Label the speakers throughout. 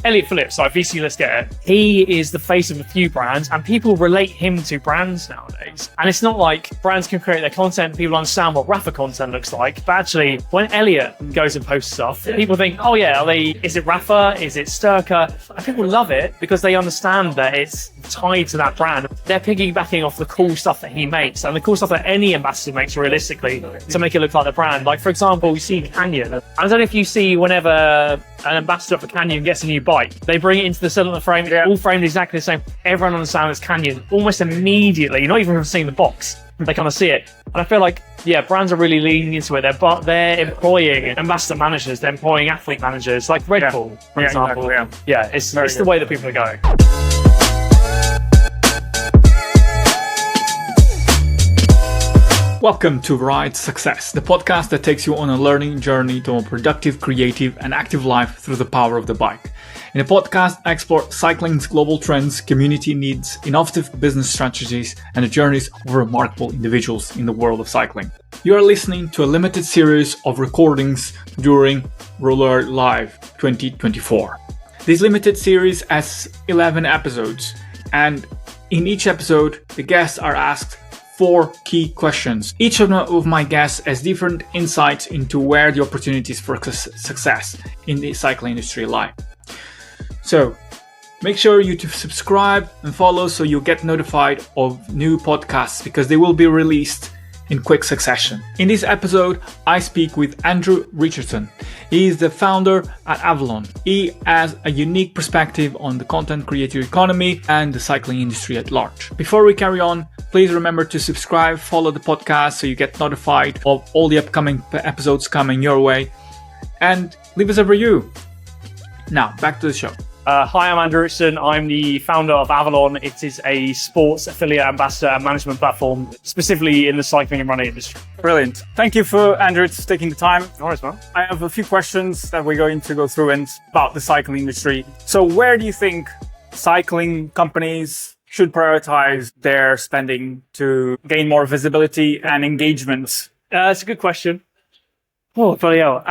Speaker 1: Elliot Phillips, like VC Let's Get It, he is the face of a few brands and people relate him to brands nowadays. And it's not like brands can create their content, people understand what Rafa content looks like, but actually when Elliot goes and posts stuff, people think, oh yeah, is it Rafa? Is it Sturka? And people love it because they understand that it's tied to that brand. They're piggybacking off the cool stuff that he makes and the cool stuff that any ambassador makes realistically to make it look like the brand. Like for example, you see Canyon. I don't know if you see whenever an ambassador for Canyon gets a new bike, they bring it into the cylinder frame, all framed exactly the same. Everyone understands it's Canyon almost immediately, not even seeing the box. They kind of see it. And I feel like, yeah, brands are really leaning into it. They're employing ambassador managers, they're employing athlete managers, like Red Bull, for example. Exactly, it's the way that people are going.
Speaker 2: Welcome to Ride Success, the podcast that takes you on a learning journey to a productive, creative, and active life through the power of the bike. In the podcast, I explore cycling's global trends, community needs, innovative business strategies, and the journeys of remarkable individuals in the world of cycling. You are listening to a limited series of recordings during Rouleur Live 2024. This limited series has 11 episodes, and in each episode, the guests are asked 4 key questions. Each of my guests has different insights into where the opportunities for success in the cycling industry lie. So make sure you to subscribe and follow so you'll get notified of new podcasts because they will be released in quick succession. In this episode, I speak with Andrew Richardson. He is the founder at Avalon. He has a unique perspective on the content creator economy and the cycling industry at large. Before we carry on, please remember to subscribe, follow the podcast so you get notified of all the upcoming episodes coming your way, and leave us a review. Now, back to the show.
Speaker 1: Hi, I'm Andrew Richardson. I'm the founder of Avalon. It is a sports affiliate ambassador and management platform, specifically in the cycling and running industry.
Speaker 3: Brilliant. Thank you for Andrew for taking the time.
Speaker 1: No worries, man.
Speaker 3: I have a few questions that we're going to go through and about the cycling industry. So where do you think cycling companies should prioritize their spending to gain more visibility and engagement?
Speaker 1: It's a good question. Oh, bloody hell.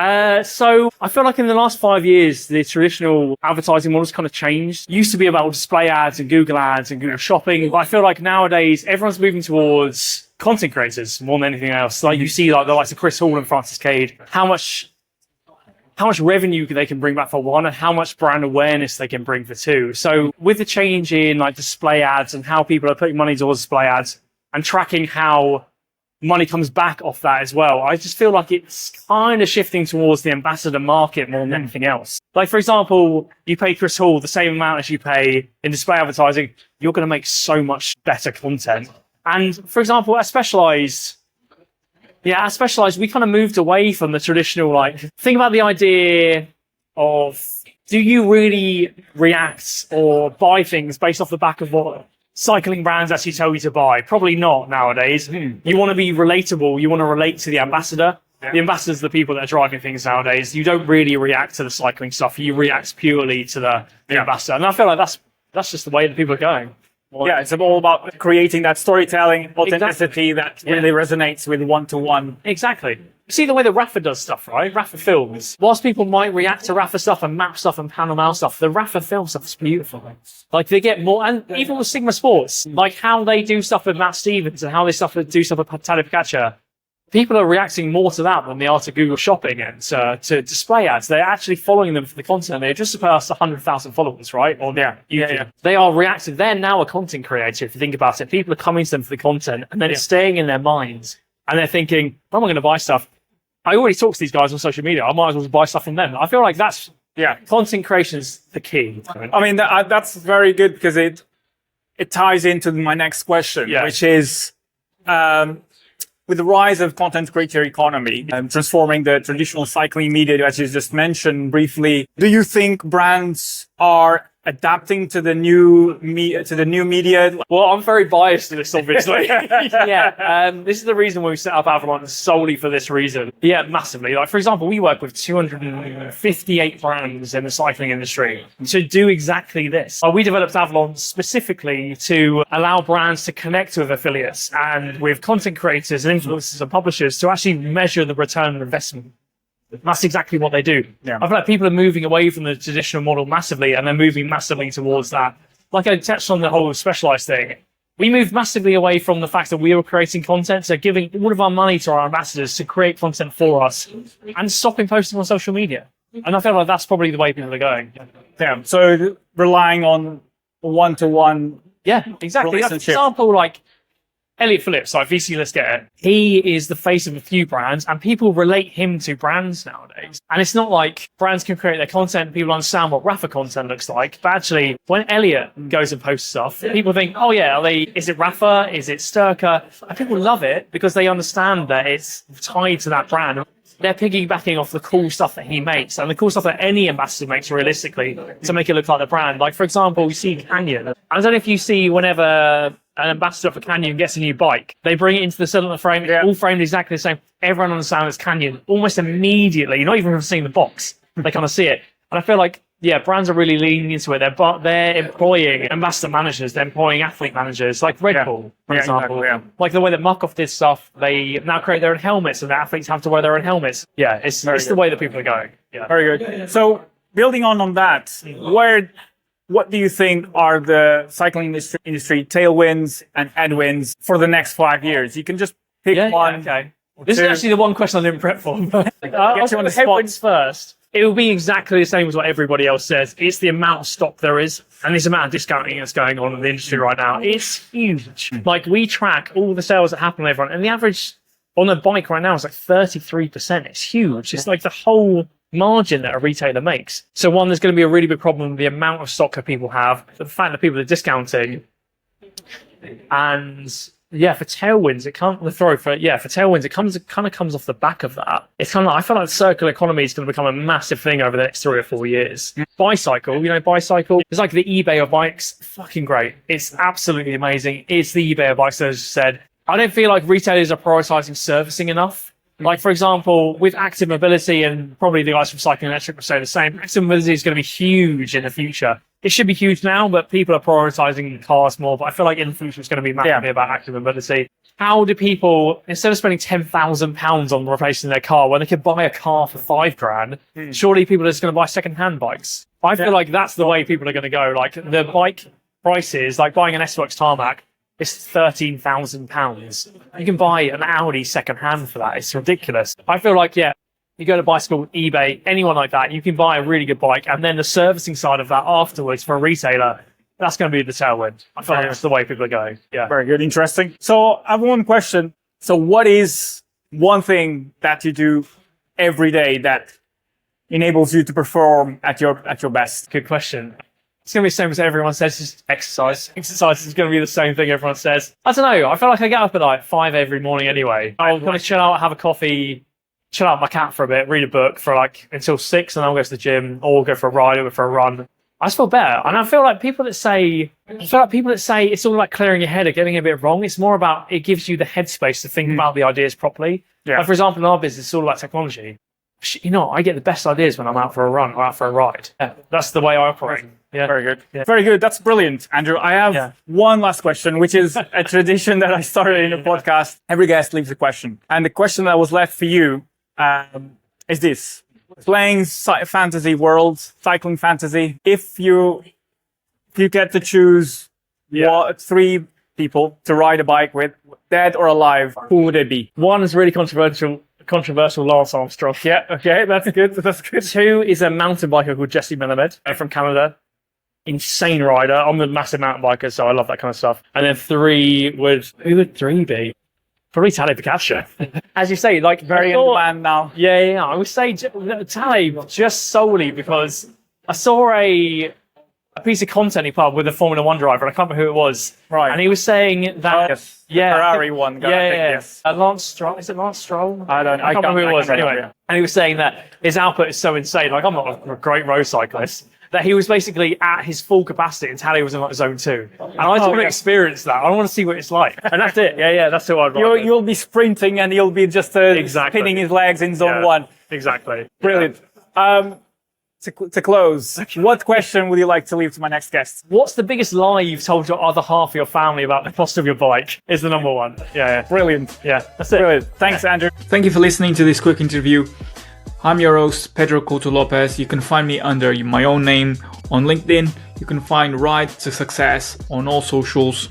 Speaker 1: So I feel like in the last 5 years, the traditional advertising model's kind of changed. It used to be about display ads and Google shopping. But I feel like nowadays everyone's moving towards content creators more than anything else. Like you see like the likes of Chris Hall and Francis Cade, how much revenue they can bring back for one and how much brand awareness they can bring for two. So with the change in like display ads and how people are putting money towards display ads and tracking how money comes back off that as well, I just feel like it's kind of shifting towards the ambassador market more than anything else. Like, for example, you pay Chris Hall the same amount as you pay in display advertising, you're going to make so much better content. And, for example, at Specialized, we kind of moved away from the traditional, like, think about the idea of, do you really react or buy things based off the back of what cycling brands actually tell you to buy? Probably not nowadays. You want to be relatable. You want to relate to the ambassador. Yeah. The ambassadors are the people that are driving things nowadays. You don't really react to the cycling stuff. You react purely to the ambassador. And I feel like that's just the way that people are going.
Speaker 3: Yeah, it's all about creating that storytelling, authenticity that really resonates with one-to-one.
Speaker 1: Exactly. See the way that Rafa does stuff, right? Rafa films. Whilst people might react to Rafa stuff and map stuff and panel mail stuff, the Rafa film stuff is beautiful. Like they get more, and even with Sigma Sports, like how they do stuff with Matt Stevens and how they do stuff with Tadej Pogačar, people are reacting more to that than they are to Google Shopping and to display ads. They're actually following them for the content. They're just surpassed 100,000 followers, right? Or YouTube. They are reacting. They're now a content creator, if you think about it. People are coming to them for the content and then it's staying in their minds. And they're thinking, how am I going to buy stuff? I already talk to these guys on social media. I might as well buy stuff from them. I feel like that's, content creation is the key.
Speaker 3: I mean, that's very good because it ties into my next question, which is, with the rise of content creator economy and transforming the traditional cycling media, as you just mentioned briefly, do you think brands are adapting to the new media?
Speaker 1: Well, I'm very biased to this, obviously. This is the reason we set up Avalon, solely for this reason. Yeah, massively. Like, for example, we work with 258 brands in the cycling industry to do exactly this. We developed Avalon specifically to allow brands to connect with affiliates and with content creators and influencers and publishers to actually measure the return on investment That's exactly what they do.
Speaker 3: Yeah.
Speaker 1: I feel like people are moving away from the traditional model massively, and they're moving massively towards that. Like I touched on the whole specialized thing. We moved massively away from the fact that we were creating content, so giving all of our money to our ambassadors to create content for us and stopping posting on social media. And I feel like that's probably the way people are going.
Speaker 3: Yeah. So relying on one-to-one.
Speaker 1: Yeah, exactly. Like, for example, like Elliot Phillips, like VC Let's Get It, he is the face of a few brands and people relate him to brands nowadays. And it's not like brands can create their content and people understand what Rafa content looks like. But actually, when Elliot goes and posts stuff, people think, oh yeah, is it Rafa? Is it Sturka? And people love it because they understand that it's tied to that brand. They're piggybacking off the cool stuff that he makes and the cool stuff that any ambassador makes realistically to make it look like the brand. Like, for example, we see Canyon. I don't know if you see whenever an ambassador for Canyon gets a new bike, they bring it into the cylinder frame, it's all framed exactly the same. Everyone understands it's Canyon almost immediately, not even from seeing the box. They kind of see it. And I feel like, yeah, brands are really leaning into it. They're employing ambassador managers, they're employing athlete managers, like Red Bull, for example.
Speaker 3: Exactly,
Speaker 1: like the way that Markov did stuff, they now create their own helmets and the athletes have to wear their own helmets. Yeah, it's the way that people are going. Yeah.
Speaker 3: Very good. So building on that, what do you think are the cycling industry tailwinds and headwinds for the next 5 years? You can just pick one.
Speaker 1: Okay. This is actually the one question I didn't prep for. I'll
Speaker 3: you on the
Speaker 1: headwinds first. It will be exactly the same as what everybody else says. It's the amount of stock there is and this amount of discounting that's going on in the industry right now. It's huge. Like, we track all the sales that happen on everyone, and the average on a bike right now is like 33%. It's huge. It's like the whole margin that a retailer makes. So one, there's going to be a really big problem with the amount of stock that people have, the fact that people are discounting, and yeah, for tailwinds, it kind of comes off the back of that. It's kind of, I feel like the circular economy is going to become a massive thing over the next 3 or 4 years. Bicycle, Bicycle is like the eBay of bikes. Fucking great. It's absolutely amazing. It's the eBay of bikes, as I said. I don't feel like retailers are prioritizing servicing enough. Like, for example, with active mobility, and probably the guys from Cycling Electric will say the same, active mobility is going to be huge in the future. It should be huge now, but people are prioritizing cars more. But I feel like in the future, it's going to be massively about active mobility. How do people, instead of spending £10,000 on replacing their car when they could buy a car for £5,000, surely people are just going to buy second-hand bikes? I feel like that's the way people are going to go. Like, the bike prices, like buying an S-Works tarmac, it's £13,000. You can buy an Audi second-hand for that. It's ridiculous. I feel like, you go to Bicycle, eBay, anyone like that, you can buy a really good bike, and then the servicing side of that afterwards for a retailer, that's going to be the tailwind. I feel like that's the way people are going. Yeah.
Speaker 3: Very good. Interesting. So I have one question. So what is one thing that you do every day that enables you to perform at your best?
Speaker 1: Good question. It's going to be the same as everyone says, just exercise. Exercise is going to be the same thing everyone says. I don't know. I feel like I get up at like 5 every morning anyway. I'll kind of chill out, have a coffee, chill out with my cat for a bit, read a book for like until 6, and then I'll go to the gym or go for a ride or go for a run. I just feel better. And I feel like people that say it's all like clearing your head or getting a bit wrong. It's more about, it gives you the headspace to think about the ideas properly. Yeah. Like, for example, in our business, it's all about technology. I get the best ideas when I'm out for a run or out for a ride. Yeah, that's the way I operate. Yeah.
Speaker 3: Very good. Yeah. Very good. That's brilliant, Andrew. I have one last question, which is a tradition that I started in the podcast. Every guest leaves a question. And the question that was left for you is this. Playing fantasy world, cycling fantasy. If you get to choose 3 people to ride a bike with, dead or alive, who would it be?
Speaker 1: One is really controversial, Lance Armstrong. Yeah, okay, that's good. That's good. 2 is a mountain biker called Jesse Melamed from Canada. Insane rider. I'm a massive mountain biker, so I love that kind of stuff. And then 3 who would 3 be? Probably Tadej Pogačar. As you say, like,
Speaker 3: very in demand now.
Speaker 1: Yeah. I would say Tadej just solely because I saw a piece of content he put up with a Formula 1 driver, and I can't remember who it was. Right. And he was saying that
Speaker 3: Ferrari one guy.
Speaker 1: Yes. Lance Stroll. Is it Lance Stroll?
Speaker 3: I can't
Speaker 1: remember who it was. Anyway, and he was saying that his output is so insane. Like, I'm not a great road cyclist. That he was basically at his full capacity until he was in like zone 2. And I just want to experience that. I want to see what it's like. And that's it. Yeah, that's who I'd like.
Speaker 3: You'll be sprinting and he'll be just spinning his legs in zone 1.
Speaker 1: Exactly.
Speaker 3: Brilliant. To close, what question would you like to leave to my next guest?
Speaker 1: What's the biggest lie you've told your other half of your family about the cost of your bike? Is the number 1. Yeah.
Speaker 3: Brilliant.
Speaker 1: Yeah, that's it.
Speaker 3: Brilliant. Thanks, Andrew.
Speaker 2: Thank you for listening to this quick interview. I'm your host, Pedro Couto Lopez. You can find me under my own name on LinkedIn. You can find Ride to Success on all socials.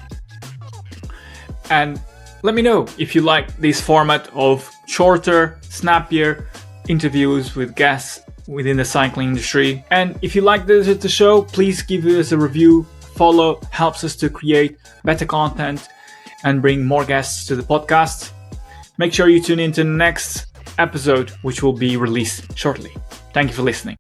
Speaker 2: And let me know if you like this format of shorter, snappier interviews with guests within the cycling industry. And if you like the show, please give us a review, follow, helps us to create better content and bring more guests to the podcast. Make sure you tune in to the next episode, which will be released shortly. Thank you for listening.